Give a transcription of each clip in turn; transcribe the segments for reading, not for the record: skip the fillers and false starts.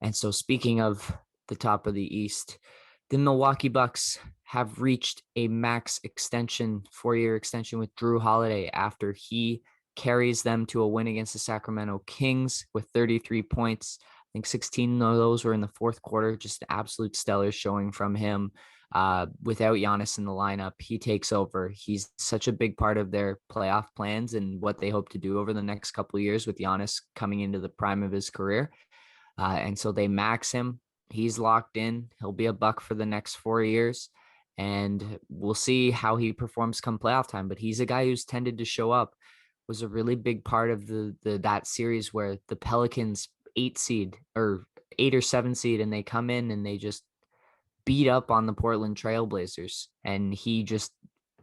And so speaking of the top of the East, the Milwaukee Bucks have reached a max extension, 4-year extension with Jrue Holliday after he carries them to a win against the Sacramento Kings with 33 points. I think 16 of those were in the fourth quarter. Just an absolute stellar showing from him. Without Giannis in the lineup, he takes over. He's such a big part of their playoff plans and what they hope to do over the next couple of years with Giannis coming into the prime of his career. And so they max him. He's locked in. He'll be a Buck for the next 4 years. And we'll see how he performs come playoff time. But he's a guy who's tended to show up. Was a really big part of that series where the Pelicans 8 or 7 seed, and they come in and they just beat up on the Portland Trailblazers. And he just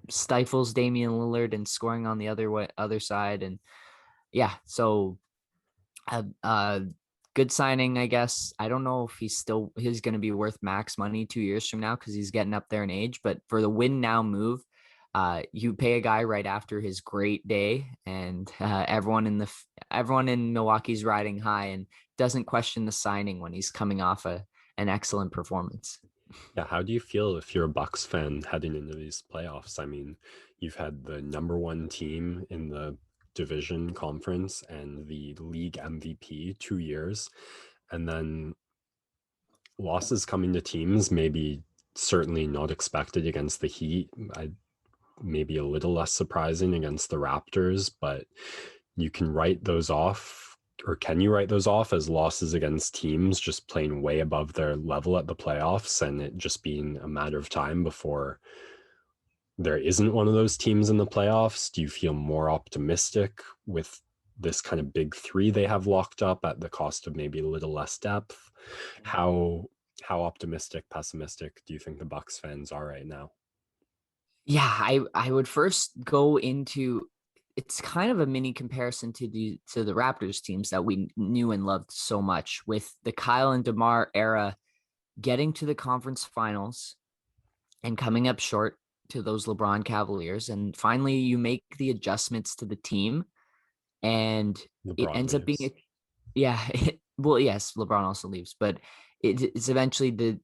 stifles Damian Lillard and scoring on the other side. And yeah, so good signing, I guess. I don't know if he's going to be worth max money 2 years from now because he's getting up there in age. But for the win now move, you pay a guy right after his great day, and everyone in Milwaukee's riding high and doesn't question the signing when he's coming off an excellent performance. Yeah, how do you feel if you're a Bucks fan heading into these playoffs? I mean, you've had the number one team in the division conference and the league MVP 2 years, and then losses coming to teams maybe certainly not expected against the Heat. Maybe a little less surprising against the Raptors, but you can write those off, or can you write those off as losses against teams just playing way above their level at the playoffs and it just being a matter of time before there isn't one of those teams in the playoffs? Do you feel more optimistic with this kind of big three they have locked up at the cost of maybe a little less depth? How optimistic, pessimistic do you think the Bucks fans are right now? Yeah, I would first go into, it's kind of a mini comparison to the Raptors teams that we knew and loved so much, with the Kyle and DeMar era getting to the conference finals and coming up short to those LeBron Cavaliers. And finally you make the adjustments to the team and it LeBron ends up being leaves. yeah, well, yes, LeBron also leaves, but it's eventually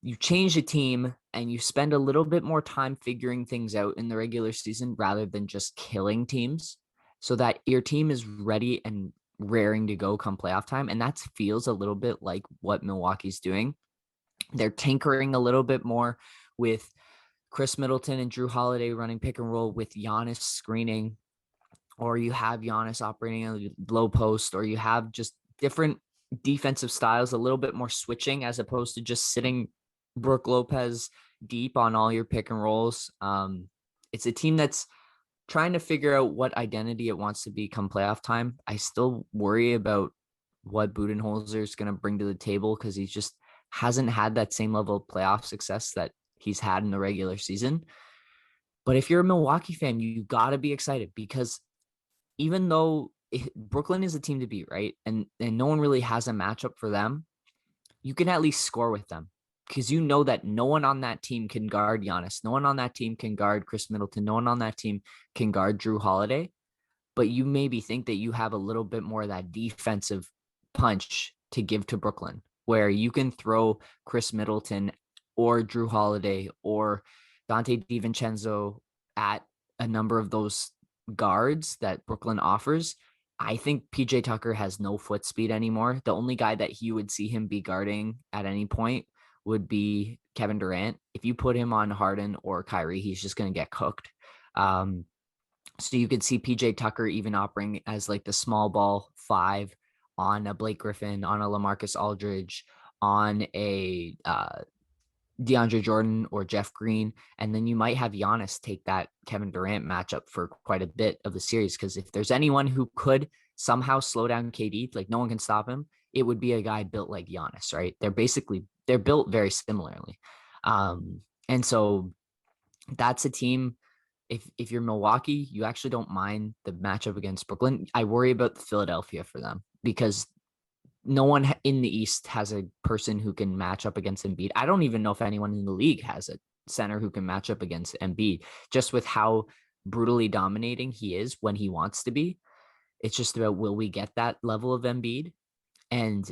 you change the team and you spend a little bit more time figuring things out in the regular season rather than just killing teams, so that your team is ready and raring to go come playoff time. And that feels a little bit like what Milwaukee's doing. They're tinkering a little bit more with Chris Middleton and Jrue Holliday running pick and roll with Giannis screening, or you have Giannis operating a low post, or you have just different defensive styles, a little bit more switching as opposed to just sitting Brooke Lopez deep on all your pick and rolls. It's a team that's trying to figure out what identity it wants to be come playoff time. I still worry about what Budenholzer is going to bring to the table because he just hasn't had that same level of playoff success that he's had in the regular season. But if you're a Milwaukee fan, you got to be excited because even though Brooklyn is a team to beat, right? And no one really has a matchup for them, you can at least score with them because you know that no one on that team can guard Giannis. No one on that team can guard Chris Middleton. No one on that team can guard Jrue Holliday. But you maybe think that you have a little bit more of that defensive punch to give to Brooklyn, where you can throw Chris Middleton or Jrue Holliday or Dante DiVincenzo at a number of those guards that Brooklyn offers. I think PJ Tucker has no foot speed anymore. The only guy that he would see him be guarding at any point would be Kevin Durant. If you put him on Harden or Kyrie, he's just going to get cooked. So you could see PJ Tucker even operating as like the small ball five on a Blake Griffin, on a LaMarcus Aldridge, on a DeAndre Jordan or Jeff Green. And then you might have Giannis take that Kevin Durant matchup for quite a bit of the series. Because if there's anyone who could somehow slow down KD, like no one can stop him, it would be a guy built like Giannis, right? They're built very similarly. And so that's a team. If you're Milwaukee, you actually don't mind the matchup against Brooklyn. I worry about Philadelphia for them because no one in the East has a person who can match up against Embiid. I don't even know if anyone in the league has a center who can match up against Embiid, just with how brutally dominating he is when he wants to be. It's just about, will we get that level of Embiid? And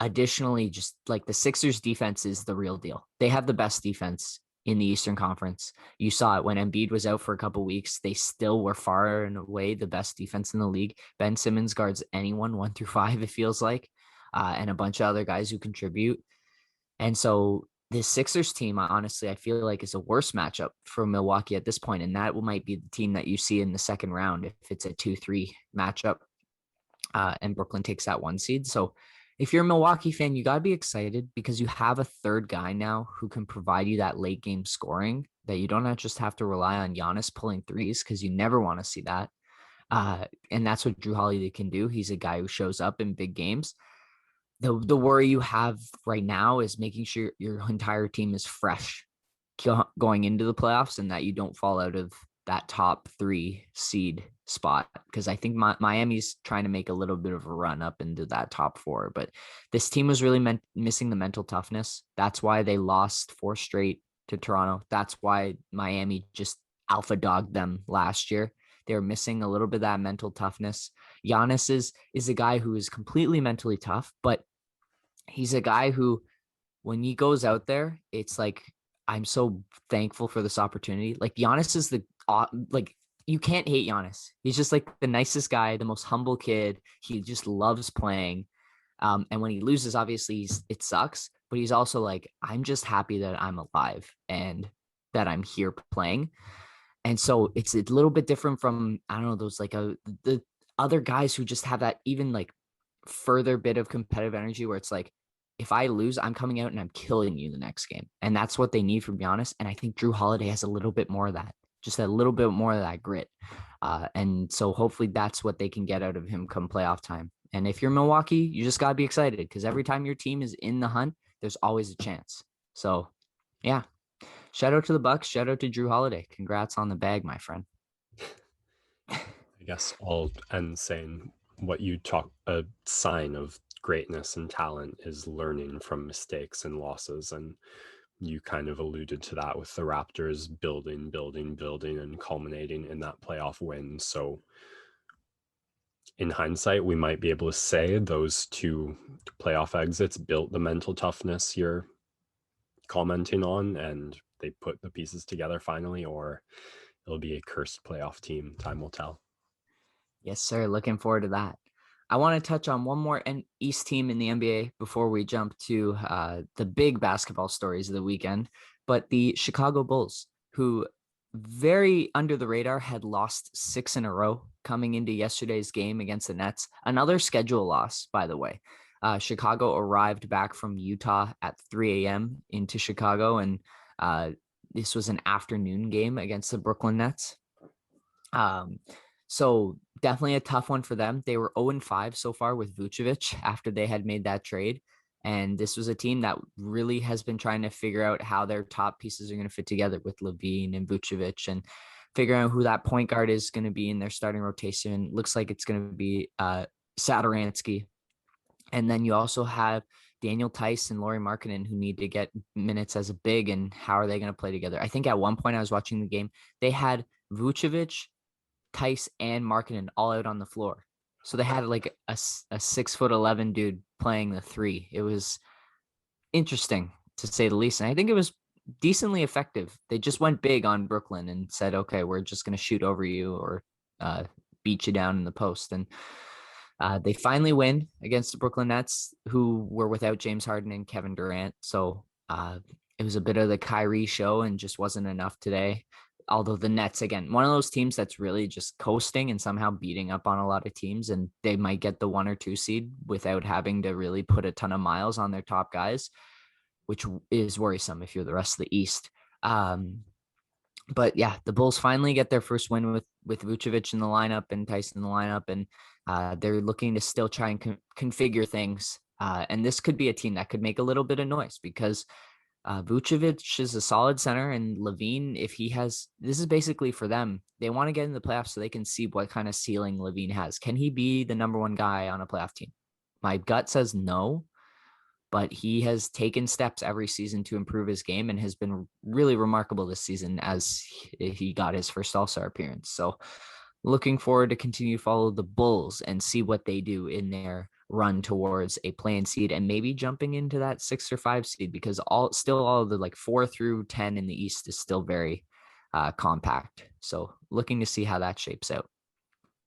additionally, just like the Sixers defense is the real deal. They have the best defense in the Eastern Conference. You saw it when Embiid was out for a couple weeks. They still were far and away the best defense in the league. Ben Simmons guards anyone 1 through 5, it feels like, and a bunch of other guys who contribute. And so this Sixers team, honestly, I feel like is a worse matchup for Milwaukee at this point, and that might be the team that you see in the second round if it's a 2-3 matchup, and Brooklyn takes that 1 seed. So if you're a Milwaukee fan, you got to be excited because you have a third guy now who can provide you that late game scoring that you don't just have to rely on Giannis pulling threes because you never want to see that. And that's what Jrue Holliday can do. He's a guy who shows up in big games. The worry you have right now is making sure your entire team is fresh going into the playoffs and that you don't fall out of that top 3 seed spot, because I think Miami's trying to make a little bit of a run up into that top 4, but this team was really missing the mental toughness. That's why they lost 4 straight to Toronto. That's why Miami just alpha dogged them last year. They're missing a little bit of that mental toughness. Giannis is a guy who is completely mentally tough, but he's a guy who, when he goes out there, it's like, I'm so thankful for this opportunity. Like Giannis is like, you can't hate Giannis. He's just like the nicest guy, the most humble kid. He just loves playing. And when he loses, obviously it sucks, but he's also like, I'm just happy that I'm alive and that I'm here playing. And so it's a little bit different from, I don't know, those like the other guys who just have that even like further bit of competitive energy where it's like, if I lose, I'm coming out and I'm killing you the next game. And that's what they need from Giannis. And I think Jrue Holliday has a little bit more of that, just a little bit more of that grit. And so hopefully that's what they can get out of him come playoff time. And if you're Milwaukee, you just got to be excited because every time your team is in the hunt, there's always a chance. So yeah, shout out to the Bucks. Shout out to Jrue Holliday. Congrats on the bag, my friend. I guess I'll end saying what you talk, a sign of greatness and talent is learning from mistakes and losses. And you kind of alluded to that with the Raptors building, and culminating in that playoff win. So in hindsight, we might be able to say those 2 playoff exits built the mental toughness you're commenting on, and they put the pieces together finally, or it'll be a cursed playoff team. Time will tell. Yes, sir. Looking forward to that. I want to touch on one more East team in the NBA before we jump to the big basketball stories of the weekend, but the Chicago Bulls, who very under the radar had lost 6 in a row coming into yesterday's game against the Nets. Another schedule loss, by the way. Chicago arrived back from Utah at 3 a.m. into Chicago, and this was an afternoon game against the Brooklyn Nets. So definitely a tough one for them. They were 0-5 so far with Vucevic after they had made that trade. And this was a team that really has been trying to figure out how their top pieces are going to fit together with Levine and Vucevic, and figuring out who that point guard is going to be in their starting rotation. Looks like it's going to be Satoransky. And then you also have Daniel Tice and Lauri Markkanen who need to get minutes as a big, and how are they going to play together? I think at one point I was watching the game, they had Vucevic, Tice, and Markkanen all out on the floor. So they had like a 6'11" dude playing the 3. It was interesting to say the least. And I think it was decently effective. They just went big on Brooklyn and said, okay, we're just going to shoot over you or beat you down in the post. And they finally win against the Brooklyn Nets, who were without James Harden and Kevin Durant. So it was a bit of the Kyrie show and just wasn't enough today. Although the Nets, again, one of those teams that's really just coasting and somehow beating up on a lot of teams, and they might get the 1 or 2 seed without having to really put a ton of miles on their top guys, which is worrisome if you're the rest of the East. But yeah, the Bulls finally get their first win with Vucevic in the lineup and Tyson in the lineup, and they're looking to still try and configure things. And this could be a team that could make a little bit of noise because Vucevic is a solid center, and Levine, if he has, this is basically for them. They want to get in the playoffs so they can see what kind of ceiling Levine has. Can he be the number 1 guy on a playoff team? My gut says no, but he has taken steps every season to improve his game and has been really remarkable this season as he got his first All-Star appearance. So looking forward to continue to follow the Bulls and see what they do in their run towards a play-in seed and maybe jumping into that 6 or 5 seed, because all the like 4 through 10 in the East is still very compact. So looking to see how that shapes out.